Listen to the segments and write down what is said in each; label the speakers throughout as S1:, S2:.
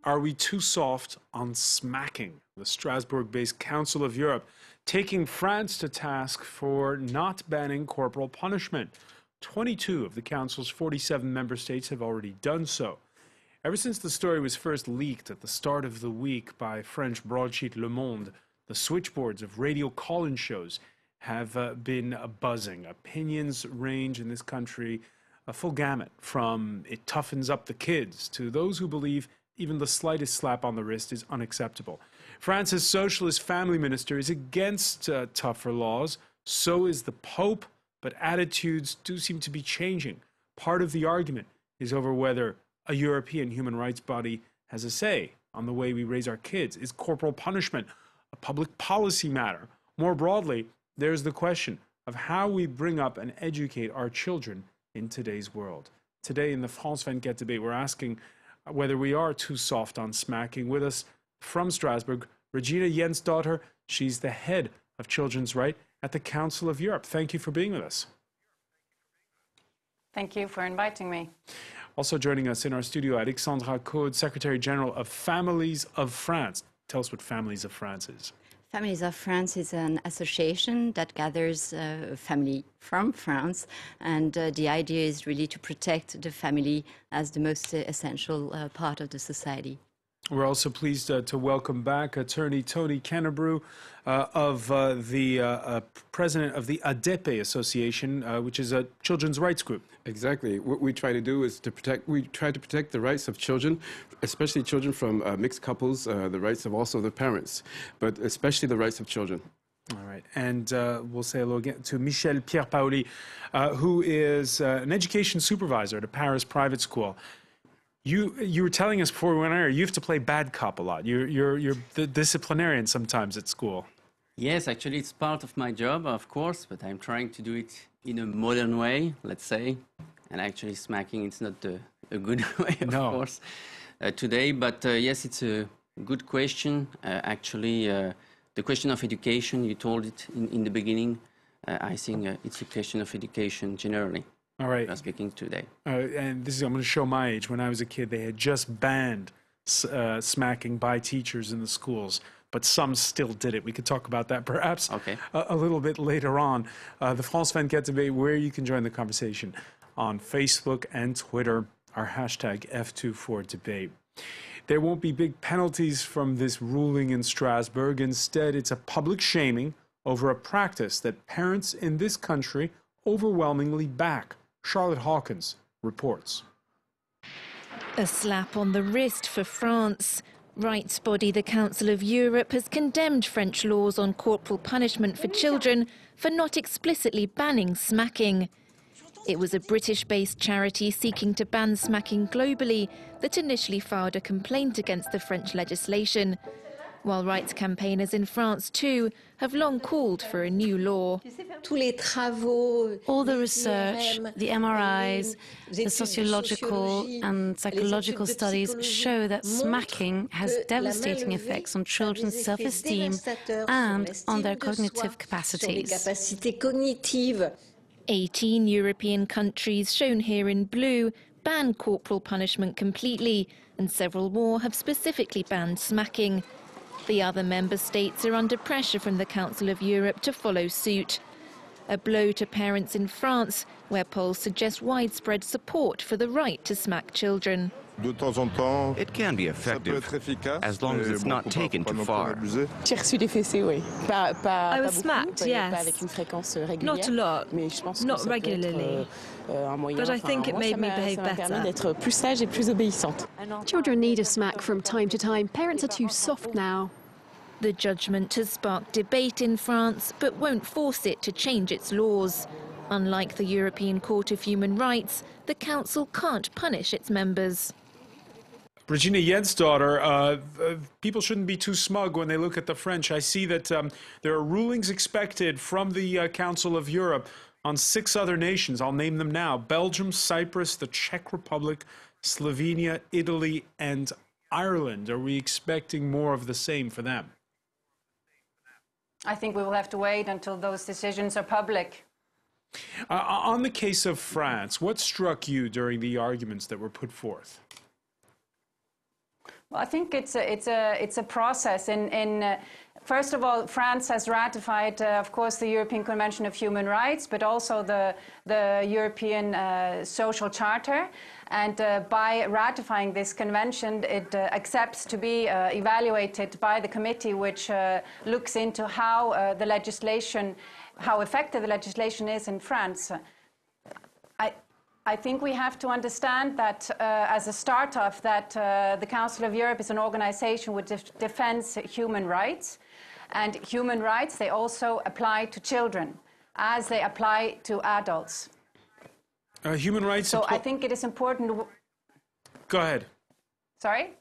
S1: Are we too soft on smacking? The Strasbourg-based Council of Europe taking France to task for not banning corporal punishment. 22 of the Council's 47 member states have already done so. Ever since the story was first leaked at the start of the week by French broadsheet Le Monde, the switchboards of radio call-in shows have been buzzing. Opinions range in this country a full gamut, from it toughens up the kids to those who believe even the slightest slap on the wrist is unacceptable. France's Socialist family minister is against tougher laws. So is the Pope, but attitudes do seem to be changing. Part of the argument is over whether a European human rights body has a say on the way we raise our kids. Is corporal punishment a public policy matter? More broadly, there's the question of how we bring up and educate our children in today's world. Today in the France 24 debate, we're asking whether we are too soft on smacking. With us from Strasbourg, Regina Jensdottir. She's the head of children's right at the Council of Europe. Thank you for being with us.
S2: Thank you for inviting me.
S1: Also joining us in our studio, Alexandra Code, Secretary General of Families of France. Tell us what Families of France is.
S3: Families of France is an association that gathers family from France, and the idea is really to protect the family as the most essential part of the society.
S1: We're also pleased to welcome back attorney Tony Kennebrew, the president of the ADEPE Association, which is a children's rights group.
S4: Exactly. What we try to do is to protect the rights of children, especially children from mixed couples, the rights of also the parents, but especially the rights of children.
S1: All right. And we'll say hello again to Michel Pierre-Paoli, who is an education supervisor at a Paris private school. You were telling us before we went on air, you have to play bad cop a lot. You're the disciplinarian sometimes at school.
S5: Yes, actually it's part of my job, of course, but I'm trying to do it in a modern way, let's say. And actually smacking, it's not a good way, of course, today. But yes, it's a good question. Actually, the question of education, you told it in the beginning. I think it's a question of education generally.
S1: All right.
S5: I'm speaking today.
S1: And this is, I'm going to show my age. When I was a kid, they had just banned smacking by teachers in the schools, but some still did it. We could talk about that perhaps a little bit later on. The France 24 debate, where you can join the conversation on Facebook and Twitter, our hashtag F24debate. There won't be big penalties from this ruling in Strasbourg. Instead, it's a public shaming over a practice that parents in this country overwhelmingly back. Charlotte Hawkins reports.
S6: A slap on the wrist for France. Rights body the Council of Europe has condemned French laws on corporal punishment for children for not explicitly banning smacking. It was a British-based charity seeking to ban smacking globally that initially filed a complaint against the French legislation, while rights campaigners in France, too, have long called for a new law.
S7: All the research, the MRIs, the sociological and psychological studies show that smacking has devastating effects on children's self-esteem and on their cognitive capacities.
S6: 18 European countries, shown here in blue, ban corporal punishment completely, and several more have specifically banned smacking. The other member states are under pressure from the Council of Europe to follow suit. A blow to parents in France, where polls suggest widespread support for the right to smack children.
S8: It can be effective, as long as it's not taken too far.
S9: I was smacked, yes. Not a lot, not regularly, but I think it made me behave better.
S10: Children need a smack from time to time. Parents are too soft now.
S6: The judgment has sparked debate in France, but won't force it to change its laws. Unlike the European Court of Human Rights, the Council can't punish its members.
S1: Regina Jensdottir, people shouldn't be too smug when they look at the French. I see that there are rulings expected from the Council of Europe on 6 other nations. I'll name them now: Belgium, Cyprus, the Czech Republic, Slovenia, Italy, and Ireland. Are we expecting more of the same for them?
S2: I think we will have to wait until those decisions are public.
S1: On the case of France, what struck you during the arguments that were put forth?
S2: Well, I think it's a process. First of all, France has ratified, of course, the European Convention of Human Rights, but also the European Social Charter. And by ratifying this convention, it accepts to be evaluated by the committee, which looks into how the legislation, how effective the legislation is in France. I think we have to understand that as a start-off that the Council of Europe is an organization which defends human rights. And human rights, they also apply to children as they apply to adults.
S1: Human rights...
S2: So I think it is important...
S1: Go ahead.
S2: Sorry?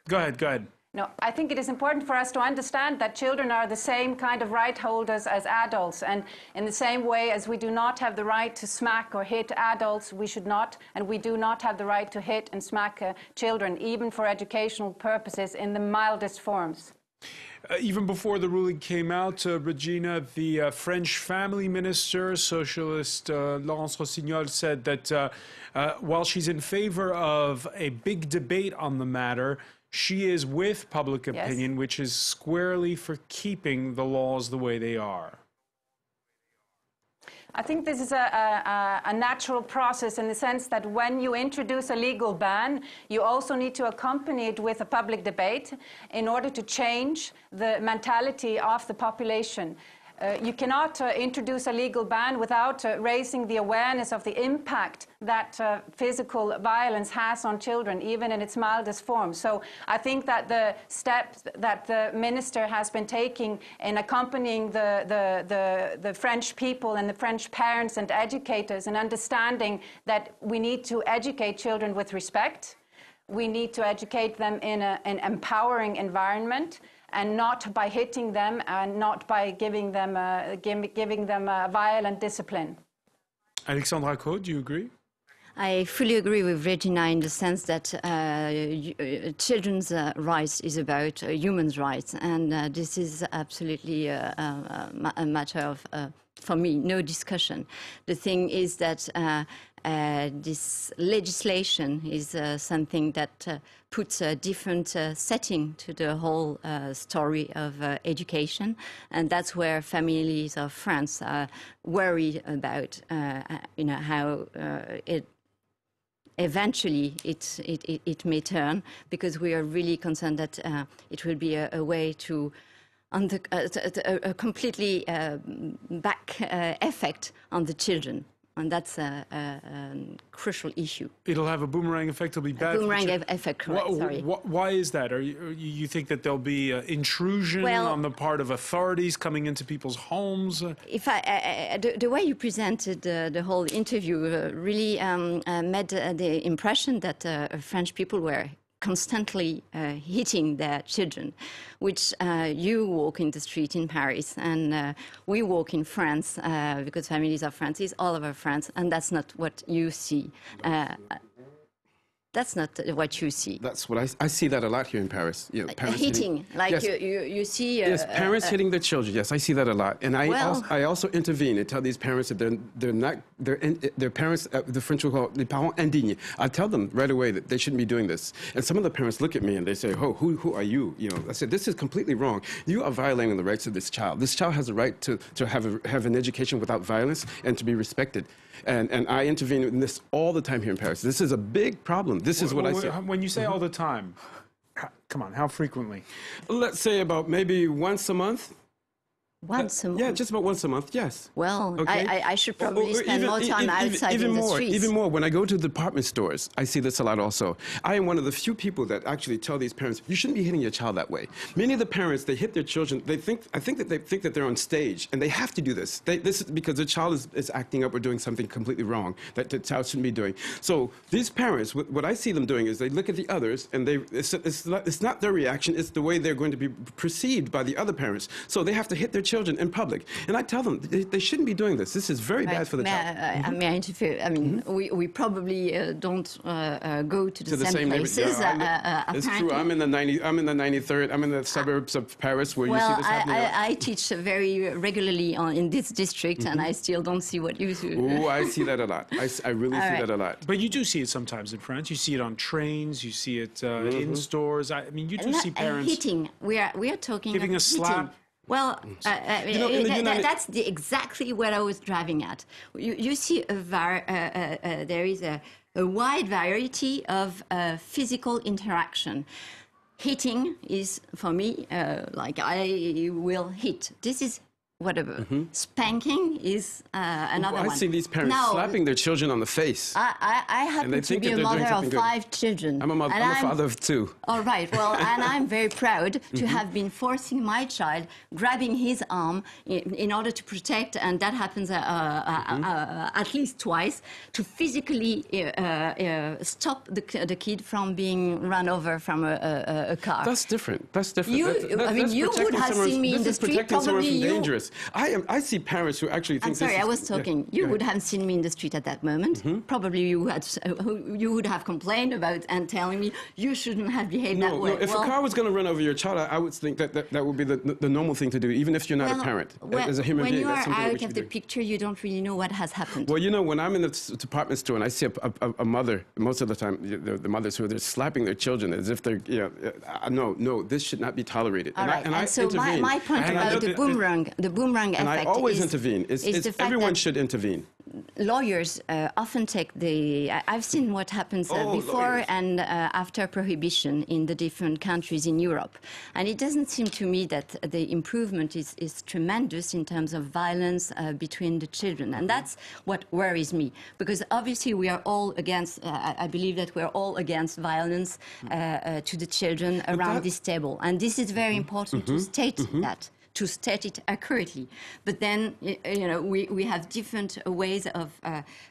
S1: Go ahead.
S2: No, I think it is important for us to understand that children are the same kind of right holders as adults. And in the same way as we do not have the right to smack or hit adults, we should not, and we do not have the right to hit and smack children, even for educational purposes, in the mildest forms.
S1: Even before the ruling came out, Regina, the French family minister, Socialist Laurence Rossignol, said that while she's in favor of a big debate on the matter, she is with public opinion, yes, which is squarely for keeping the laws the way they are.
S2: I think this is a natural process in the sense that when you introduce a legal ban, you also need to accompany it with a public debate in order to change the mentality of the population. You cannot introduce a legal ban without raising the awareness of the impact that physical violence has on children, even in its mildest form. So I think that the steps that the minister has been taking in accompanying the French people and the French parents and educators in understanding that we need to educate children with respect, we need to educate them in an empowering environment, and not by hitting them and not by giving them violent discipline.
S1: Alexandra Coe, do you agree?
S3: I fully agree with Regina in the sense that children's rights is about human rights, and this is absolutely a matter of, for me, no discussion. The thing is that this legislation is something that puts a different setting to the whole story of education, and that's where families of France are worried about, how eventually it may turn, because we are really concerned that it will be a way to a completely back effect on the children. And that's a crucial issue.
S1: It'll have a boomerang effect. It'll be bad.
S3: Boomerang effect, correct, sorry.
S1: Why is that? You think that there'll be intrusion on the part of authorities coming into people's homes?
S3: The way you presented the whole interview really made the impression that French people were constantly hitting their children, which you walk in the street in Paris, and we walk in France, because families of France is all over France, and that's not what you see. That's not what you see.
S4: That's what I see that a lot here in Paris. You know, parents
S3: hitting, like
S4: yes.
S3: you see.
S4: Yes, parents hitting their children. Yes, I see that a lot, and I also intervene and tell these parents that their parents. The French will call it les parents indignes. I tell them right away that they shouldn't be doing this. And some of the parents look at me and they say, "Oh, who are you?" You know, I said, "This is completely wrong. You are violating the rights of this child. This child has a right to have an education without violence and to be respected." And I intervene in this all the time here in Paris. This is a big problem. This is what I say.
S1: When you say all the time, come on, how frequently?
S4: Let's say about maybe once a month.
S3: Once a month?
S4: Yeah, just about once a month, yes.
S3: Well, okay. I should probably spend more time outside in the streets.
S4: Even more. When I go to department stores, I see this a lot also. I am one of the few people that actually tell these parents, you shouldn't be hitting your child that way. Many of the parents, they hit their children. I think that they're on stage, and they have to do this. This is because the child is acting up or doing something completely wrong that the child shouldn't be doing. So these parents, what I see them doing is they look at the others, and it's not their reaction, it's the way they're going to be perceived by the other parents. So they have to hit their children in public. And I tell them they shouldn't be doing this. This is very bad for the child.
S3: May I interfere? I mean, we probably don't go to the same places.
S4: It's true. I'm in the 93rd. I'm in the suburbs of Paris where you see this happening.
S3: I teach very regularly in this district, and I still don't see what you see.
S4: Oh, I see that a lot. I really see that a lot.
S1: But you do see it sometimes in France. You see it on trains. You see it in stores. I mean, you do see parents
S3: hitting. We are talking
S1: giving a slap.
S3: Well, that's exactly what I was driving at. You see there is a wide variety of physical interaction. Hitting is, for me, like I will hit. This is whatever. Spanking is another one.
S4: I see these parents slapping their children on the face.
S3: I happen to be a mother of 5 children.
S4: I'm a father of 2.
S3: All right, well, and I'm very proud to have been forcing my child, grabbing his arm in order to protect, and that happens at least twice, to physically stop the kid from being run over from a car.
S4: That's different. That's different.
S3: You would have seen me in the street, probably you.
S4: Dangerous. I see parents who actually think.
S3: I'm sorry, I was talking. You would have seen me in the street at that moment. Probably you would have complained about and telling me you shouldn't have behaved that way.
S4: No, if a car was going to run over your child, I would think that would be the normal thing to do, even if you're not a parent. As a human being,
S3: when you are out of the picture, you don't really know what has happened.
S4: Well, you know, when I'm in the department store and I see a mother, most of the time, the mothers who are slapping their children as if they're, no, this should not be tolerated.
S3: All right. And so my point about the boomerang effect.
S4: And I always intervene. Everyone should intervene.
S3: Lawyers often take I've seen what happens before and after prohibition in the different countries in Europe. And it doesn't seem to me that the improvement is tremendous in terms of violence between the children. And that's what worries me. Because obviously we are all against, I believe that we're all against violence to the children around this table. And this is very important to state that. To state it accurately. But then, we have different ways of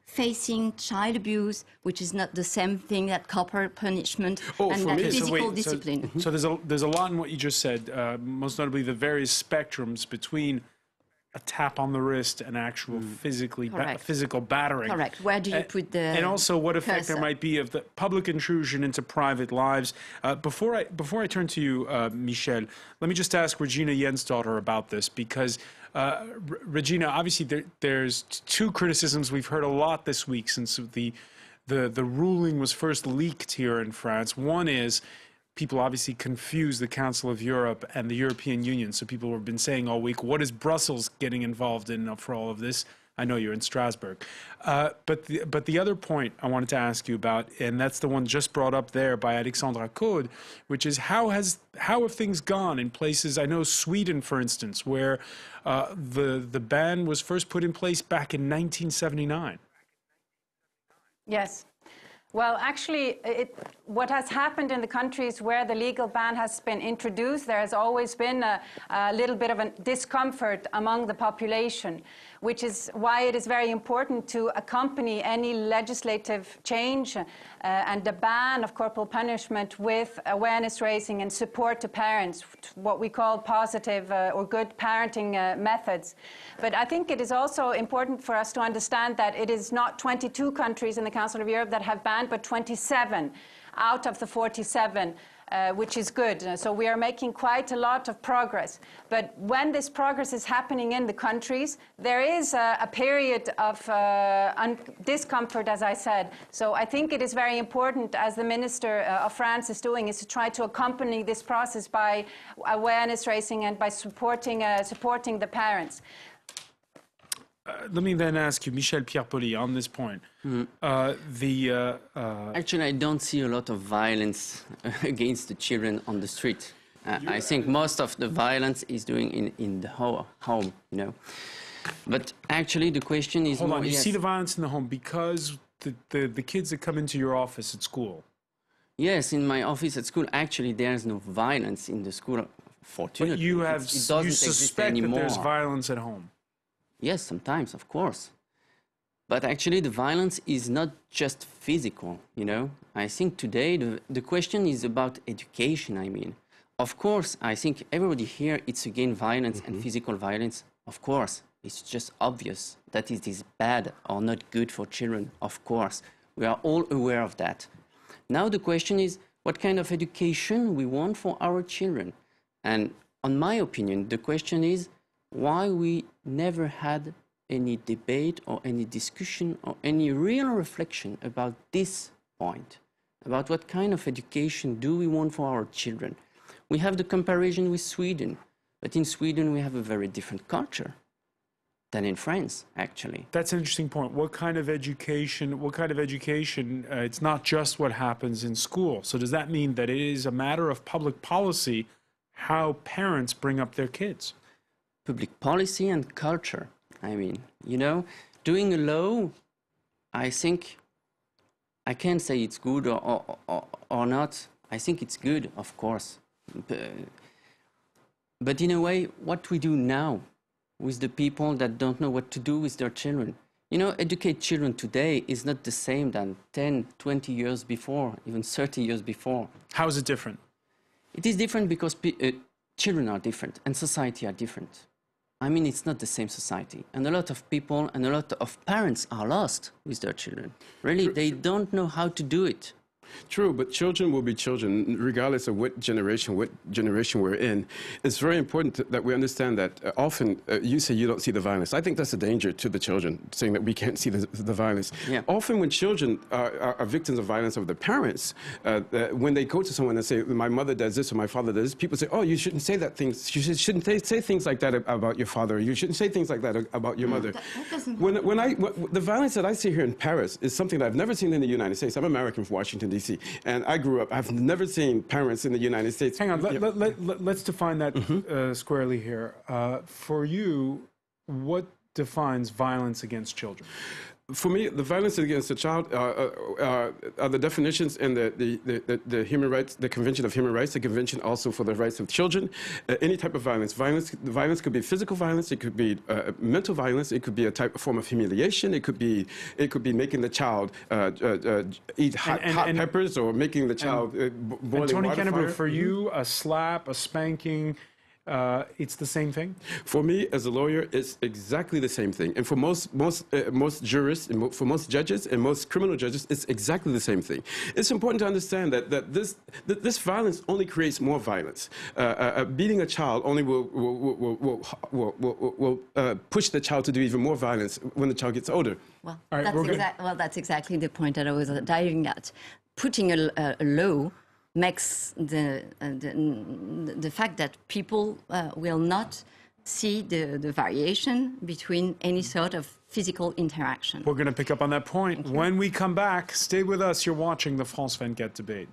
S3: facing child abuse, which is not the same thing that corporal punishment and that physical discipline.
S1: So there's a lot in what you just said, most notably the various spectrums between a tap on the wrist and actual physical battering.
S3: Correct. Where do you put the
S1: And also what effect
S3: cursor?
S1: there might be of the public intrusion into private lives. Before I turn to you, Michel, let me just ask Regina Jensdottir about this, because Regina, obviously there's 2 criticisms we've heard a lot this week since the ruling was first leaked here in France. One is people obviously confuse the Council of Europe and the European Union. So people have been saying all week, what is Brussels getting involved in for all of this? I know you're in Strasbourg. But the other point I wanted to ask you about, and that's the one just brought up there by Alexandra Code, which is how have things gone in places, I know Sweden, for instance, where the ban was first put in place back in 1979.
S2: Yes. Well, actually, what has happened in the countries where the legal ban has been introduced, there has always been a little bit of a discomfort among the population, which is why it is very important to accompany any legislative change and the ban of corporal punishment with awareness raising and support to parents, what we call positive or good parenting methods. But I think it is also important for us to understand that it is not 22 countries in the Council of Europe that have banned, but 27 out of the 47. Which is good. So we are making quite a lot of progress. But when this progress is happening in the countries, there is a period of discomfort, as I said. So I think it is very important, as the Minister of France is doing, is to try to accompany this process by awareness raising and by supporting the parents.
S1: Let me then ask you, Michel Pierre-Poli, on this point.
S5: Actually, I don't see a lot of violence against the children on the street. I think most of the violence is doing in the home, But actually, the question is
S1: Hold on, you see the violence in the home because the kids that come into your office at school?
S5: Yes, in my office at school, actually, there's no violence in the school, fortunately.
S1: But you suspect that there's violence at home?
S5: Yes, sometimes, of course. But actually, the violence is not just physical, I think today the question is about education, Of course, I think everybody here, it's again violence and physical violence. Of course, it's just obvious that it is bad or not good for children. Of course, we are all aware of that. Now the question is, what kind of education we want for our children? And in my opinion, the question is why we never had any debate or any discussion or any real reflection about this point, about what kind of education do we want for our children. We have the comparison with Sweden, but in Sweden we have a very different culture than in France, actually.
S1: That's an interesting point. What kind of education, it's not just what happens in school. So does that mean that it is a matter of public policy how parents bring up their kids?
S5: Public policy and culture. I mean, you know, doing a law, I think, I can't say it's good or not. I think it's good, of course. But in a way, what we do now with the people that don't know what to do with their children. You know, educate children today is not the same than 10, 20 years before, even 30 years before.
S1: How is it different?
S5: It is different because children are different and society are different. I mean, it's not the same society. And a lot of people and a lot of parents are lost with their children. Really, they don't know how to do it.
S4: True, but children will be children regardless of what generation we're in. It's very important that we understand that often you say you don't see the violence. I think that's a danger to the children, saying that we can't see the violence. Yeah. Often when children are victims of violence of their parents, when they go to someone and say, my mother does this or my father does this, people say, oh, you shouldn't say that things. You shouldn't say things like that about your father. You shouldn't say things like that about your mother. The violence that I see here in Paris is something that I've never seen in the United States. I'm American from Washington, D.C. And I grew up, I've never seen parents in the United States.
S1: Hang on, let's define that squarely here. For you, what defines violence against children?
S4: For me, the violence against a child are the definitions in the human rights, the Convention of Human Rights, the Convention also for the rights of children. Any type of violence. Violence could be physical violence. It could be mental violence. It could be a form of humiliation. It could be making the child eat hot peppers or making the child boiling
S1: Tony
S4: water.
S1: Kennebrew, for you, a slap, a spanking. It's the same thing?
S4: For me, as a lawyer, it's exactly the same thing. And for most jurists, and for most judges and most criminal judges, it's exactly the same thing. It's important to understand that this violence only creates more violence. Beating a child only will push the child to do even more violence when the child gets older.
S3: Well, that's exactly the point that I was diving at. Putting a law makes the fact that people will not see the variation between any sort of physical interaction.
S1: We're going to pick up on that point. When we come back, stay with us. You're watching the France 24 debate.